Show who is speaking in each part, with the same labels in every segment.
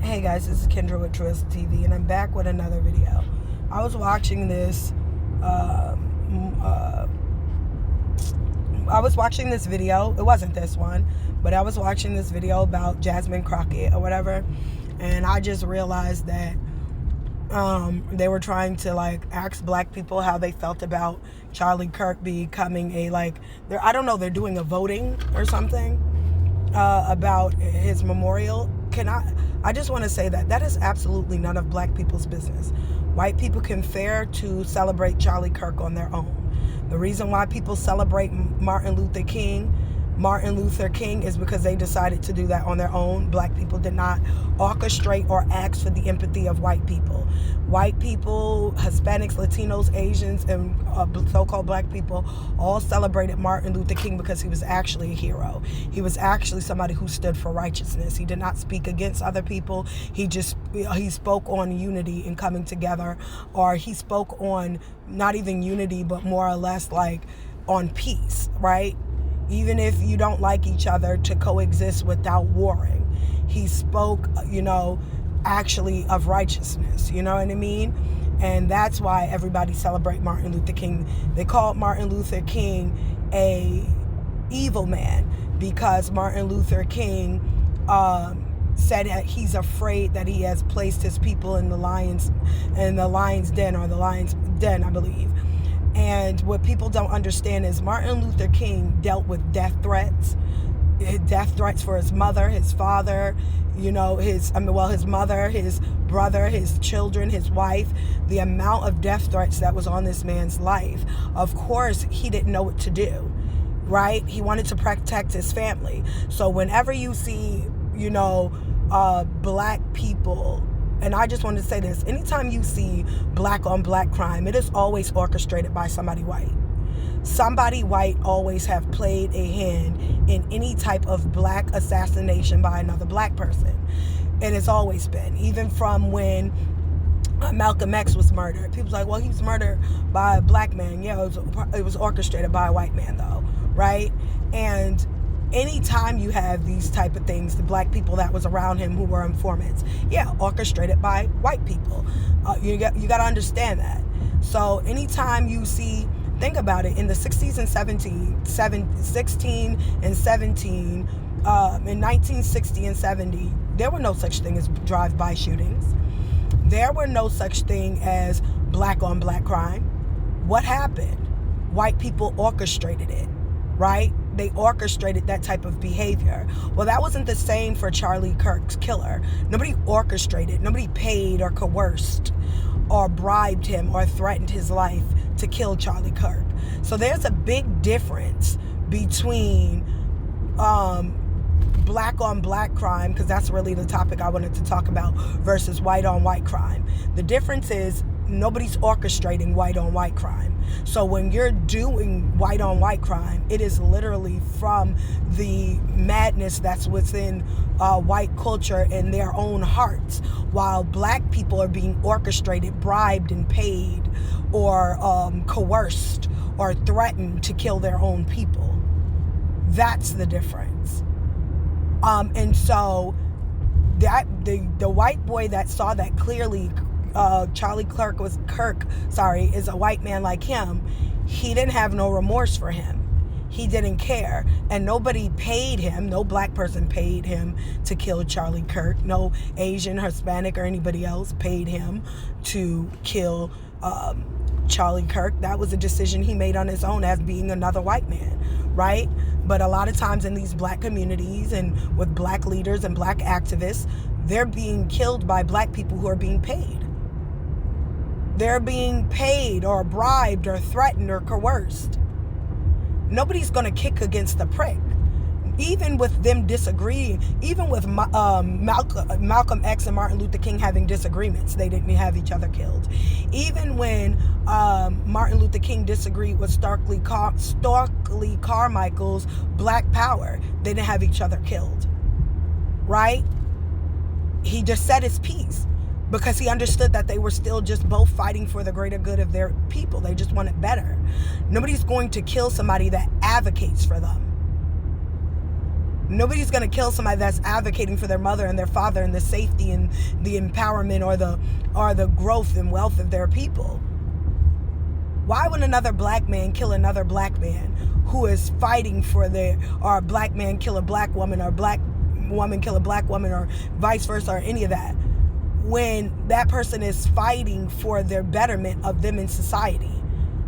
Speaker 1: Hey guys, this is Kendra with Twist TV, and I'm back with another video. I was watching this. I was watching this video. It wasn't this one, but I was watching this video about Jasmine Crockett or whatever, and I just realized that they were trying to ask black people how they felt about Charlie Kirk becoming I don't know, they're doing a voting or something about his memorial. I just want to say that is absolutely none of black people's business. White people can fare to celebrate Charlie Kirk on their own. The reason why people celebrate Martin Luther King is because they decided to do that on their own. Black people did not orchestrate or ask for the empathy of white people. White people, Hispanics, Latinos, Asians, and so-called black people all celebrated Martin Luther King because he was actually a hero. He was actually somebody who stood for righteousness. He did not speak against other people. He spoke on unity and coming together, or he spoke on not even unity, but more or less on peace, right? Even if you don't like each other, to coexist without warring. He spoke, actually of righteousness, you know what I mean? And that's why everybody celebrate Martin Luther King. They called Martin Luther King a evil man because Martin Luther King said that he's afraid that he has placed his people in the lion's den, I believe. And what people don't understand is Martin Luther King dealt with death threats for his mother, his father, his mother, his brother, his children, his wife. The amount of death threats that was on this man's life. Of course, he didn't know what to do, right? He wanted to protect his family. So whenever you see, black people, and I just wanted to say this, anytime you see black on black crime, it is always orchestrated by somebody white. Somebody white always have played a hand in any type of black assassination by another black person. And it's always been, even from when Malcolm X was murdered. People's like, well, he was murdered by a black man. Yeah, it was orchestrated by a white man though, right? And anytime you have these type of things, the black people that was around him who were informants, orchestrated by white people. You got to understand that. So anytime you see, think about it, in the 60s and 16 and 17, in 1960 and 70, there were no such thing as drive-by shootings. There were no such thing as black on black crime. What happened? White people orchestrated it, right? They orchestrated that type of behavior. Well, that wasn't the same for Charlie Kirk's killer. Nobody orchestrated, nobody paid or coerced or bribed him or threatened his life to kill Charlie Kirk. So there's a big difference between black on black crime, because that's really the topic I wanted to talk about, versus white on white crime. The difference is nobody's orchestrating white on white crime. So when you're doing white on white crime, it is literally from the madness that's within white culture in their own hearts, while black people are being orchestrated, bribed, and paid, or coerced or threatened to kill their own people. That's the difference. And so that the white boy that saw that clearly, Charlie Kirk is a white man like him. He didn't have no remorse for him. He didn't care. And nobody paid him. No black person paid him to kill Charlie Kirk. No Asian, Hispanic, or anybody else paid him to kill Charlie Kirk. That was a decision he made on his own as being another white man, right? But a lot of times in these black communities and with black leaders and black activists, they're being killed by black people who are being paid. They're being paid or bribed or threatened or coerced. Nobody's going to kick against the prick. Even with them disagreeing, even with Malcolm X and Martin Luther King having disagreements, they didn't have each other killed. Even when Martin Luther King disagreed with Stokely Carmichael's Black Power, they didn't have each other killed, right? He just said his piece because he understood that they were still just both fighting for the greater good of their people. They just wanted better. Nobody's going to kill somebody that advocates for them. Nobody's going to kill somebody that's advocating for their mother and their father and the safety and the empowerment or the growth and wealth of their people. Why would another black man kill another black man who is fighting for or a black man kill a black woman, or a black woman kill a black woman, or vice versa, or any of that, when that person is fighting for their betterment of them in society?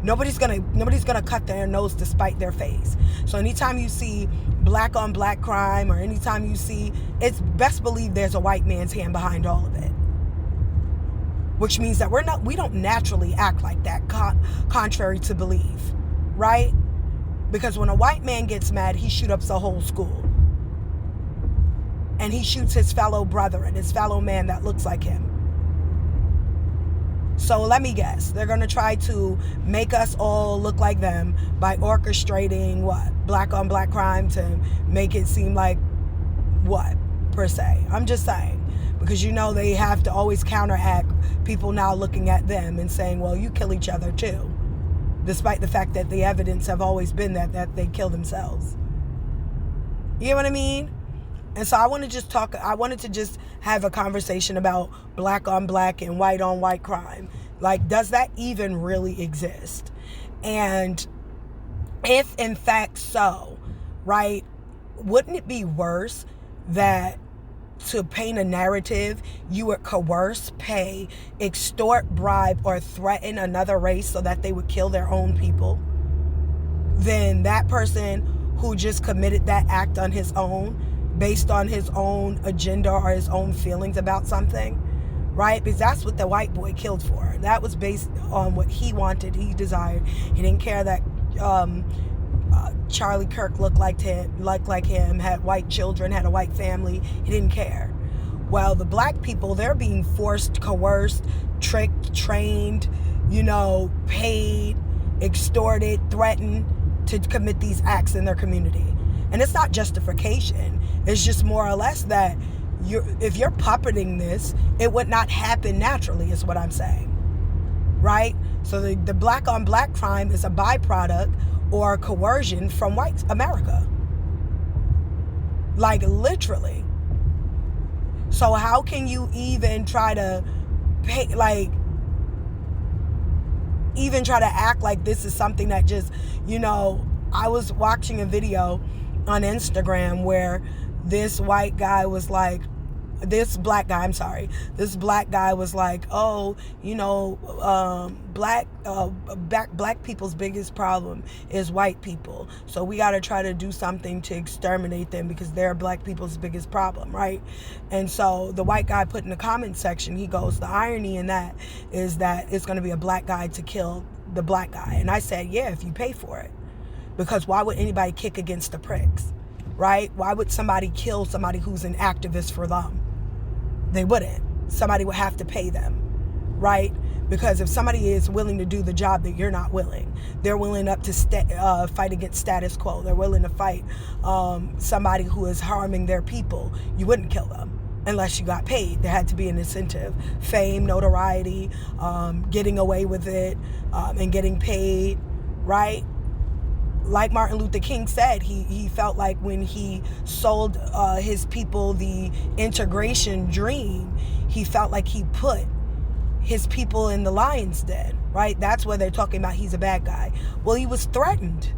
Speaker 1: Nobody's gonna cut their nose to spite their face. So anytime you see black on black crime, or anytime you see, it's best believe there's a white man's hand behind all of it. Which means that we don't naturally act like that, contrary to belief, right? Because when a white man gets mad, he shoots up the whole school. And he shoots his fellow brother and his fellow man that looks like him. So let me guess, they're going to try to make us all look like them by orchestrating what? Black on black crime to make it seem like what, per se? I'm just saying. Because they have to always counteract people now looking at them and saying, well, you kill each other too. Despite the fact that the evidence have always been that they kill themselves. You know what I mean? And so I wanted to just have a conversation about black on black and white on white crime. Like, does that even really exist? And if in fact so, right, wouldn't it be worse that to paint a narrative, you would coerce, pay, extort, bribe, or threaten another race so that they would kill their own people, than that person who just committed that act on his own, based on his own agenda or his own feelings about something, right? Because that's what the white boy killed for. That was based on what he wanted, he desired. He didn't care that Charlie Kirk looked like him, had white children, had a white family. He didn't care. Well, the black people, they're being forced, coerced, tricked, trained, paid, extorted, threatened to commit these acts in their community. And it's not justification. It's just more or less that if you're puppeting this, it would not happen naturally, is what I'm saying. Right? So the black on black crime is a byproduct or coercion from white America. Like, literally. So how can you even try to act like this is something that just, I was watching a video on Instagram where this black guy was like, oh, black people's biggest problem is white people. So we got to try to do something to exterminate them because they're black people's biggest problem, right? And so the white guy put in the comment section, he goes, the irony in that is that it's going to be a black guy to kill the black guy. And I said, yeah, if you pay for it. Because why would anybody kick against the pricks, right? Why would somebody kill somebody who's an activist for them? They wouldn't. Somebody would have to pay them, right? Because if somebody is willing to do the job that you're not willing, they're willing up to fight against status quo. They're willing to fight somebody who is harming their people. You wouldn't kill them unless you got paid. There had to be an incentive, fame, notoriety, getting away with it, and getting paid, right? Like Martin Luther King said, he felt like when he sold his people the integration dream, he felt like he put his people in the lion's den, right? That's where they're talking about he's a bad guy. Well, he was threatened.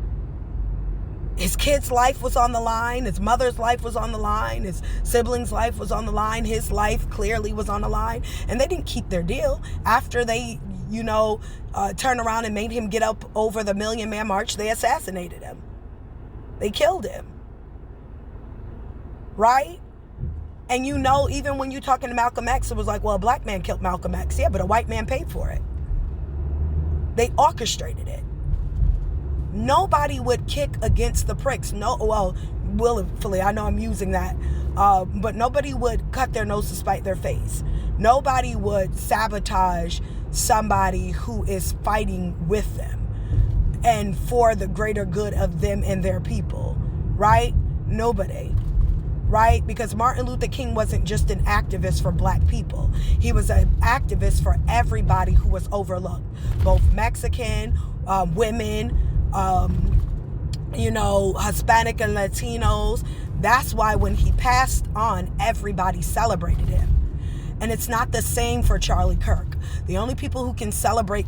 Speaker 1: His kid's life was on the line. His mother's life was on the line. His siblings' life was on the line. His life clearly was on the line. And they didn't keep their deal. After they, turned around and made him get up over the Million Man March, they assassinated him. They killed him. Right? And even when you're talking to Malcolm X, it was like, well, a black man killed Malcolm X. Yeah, but a white man paid for it. They orchestrated it. Nobody would kick against the pricks. Willfully, I know I'm using that. But nobody would cut their nose to spite their face. Nobody would sabotage somebody who is fighting with them and for the greater good of them and their people, right? Nobody, right? Because Martin Luther King wasn't just an activist for black people. He was an activist for everybody who was overlooked, both Mexican, women, Hispanic and Latinos, That's why when he passed on, everybody celebrated him. And it's not the same for Charlie Kirk. The only people who can celebrate Charlie